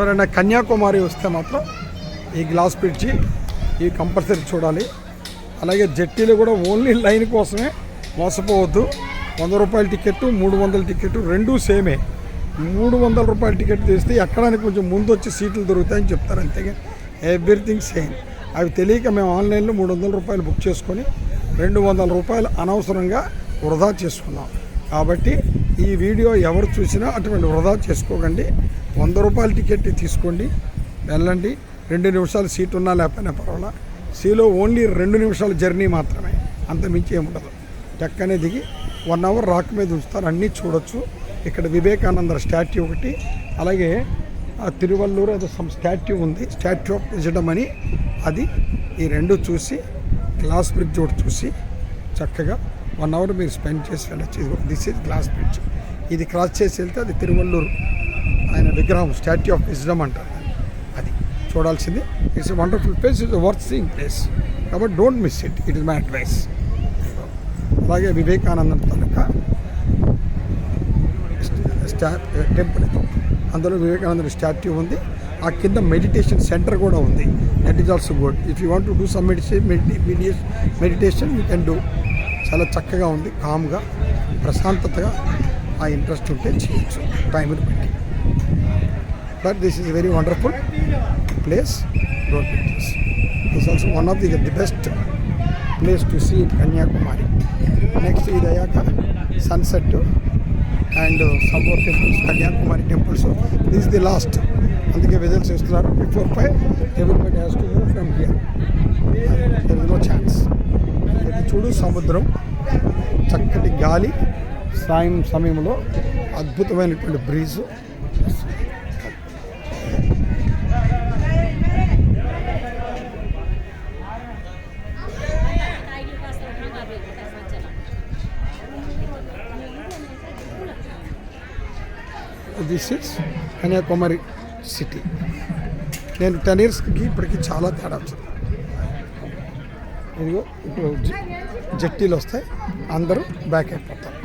ఎవరైనా కన్యాకుమారి వస్తే మాత్రం ఈ గ్లాస్ బ్రిడ్జి ఈ కంపల్సరీ చూడాలి. అలాగే జెట్టీలు కూడా ఓన్లీ లైన్ కోసమే, మోసపోవద్దు. 100 రూపాయల టికెట్, 300 టికెట్ రెండూ సేమే. 300 రూపాయల టికెట్ తీస్తే ఎక్కడానికి కొంచెం ముందు వచ్చి సీట్లు దొరుకుతాయని చెప్తారు, అంతేగా ఎవ్రీథింగ్ సేమ్. అవి తెలియక మేము ఆన్లైన్లో 300 రూపాయలు బుక్ చేసుకొని 200 రూపాయలు అనవసరంగా వృధా చేసుకున్నాం. కాబట్టి ఈ వీడియో ఎవరు చూసినా అటువంటి వృధా చేసుకోకండి. 100 రూపాయల టికెట్ తీసుకోండి, వెళ్ళండి. 2 నిమిషాలు సీట్ ఉన్నా లేకపోయినా పర్వాలా. సీలో ఓన్లీ 2 నిమిషాల జర్నీ మాత్రమే, అంత మించి ఏముండదు. టక్కనే దిగి 1 అవర్ రాక్ మీద ఉంచుతారు, అన్నీ చూడొచ్చు. ఇక్కడ వివేకానంద స్టాట్యూ ఒకటి, అలాగే తిరువల్లూరు ఏదో సమ్ స్టాట్యూ ఉంది, స్టాట్యూ ఆఫ్ విజడం అని, అది. ఈ రెండు చూసి గ్లాస్ బ్రిడ్జ్ ఒకటి చూసి చక్కగా 1 అవర్ మీరు స్పెండ్ చేసి వెళ్ళచ్చు. This is glass bridge. ఇది క్రాస్ చేసి వెళ్తే అది తిరువల్లూరు ఆయన విగ్రహం, స్టాట్యూ ఆఫ్ విజడం అంటారు, అది చూడాల్సింది. It's a wonderful place, it's a worth seeing place. కాబట్టి don't miss it, it is my advice. అలాగే వివేకానంద తాలూకా టెంపుల్, అందులో వివేకానంద స్టాట్యూ ఉంది. ఆ కింద మెడిటేషన్ సెంటర్ కూడా ఉంది, that is also good. If you want to do some meditation you can do. చాలా చక్కగా ఉంది, కామ్గా, ప్రశాంతతగా. ఆ ఇంట్రెస్ట్ ఉంటే చేయొచ్చు టైంని బట్టి. But this is very wonderful place. Don't miss this. It's also one of the best place to see in Kanyakumari. Next ఇది అయ్యాక sunset and some more temples, Kanyakumari temples. This the last, అందుకే విజిల్స్ ఇస్తున్నారు. Before 5 everybody has to move from here, there is no chance. ఇది చూడు, సముద్రం, చక్కటి గాలి, సాయం సమయంలో అద్భుతమైనటువంటి breeze. This is Kanyakumari city. నేను 10 ఇయర్స్కి ఇప్పటికి చాలా తేడా వచ్చింది. ఇదిగో ఇప్పుడు జెట్టీలు వస్తాయి, అందరూ బ్యాక్ అయిపోతారు.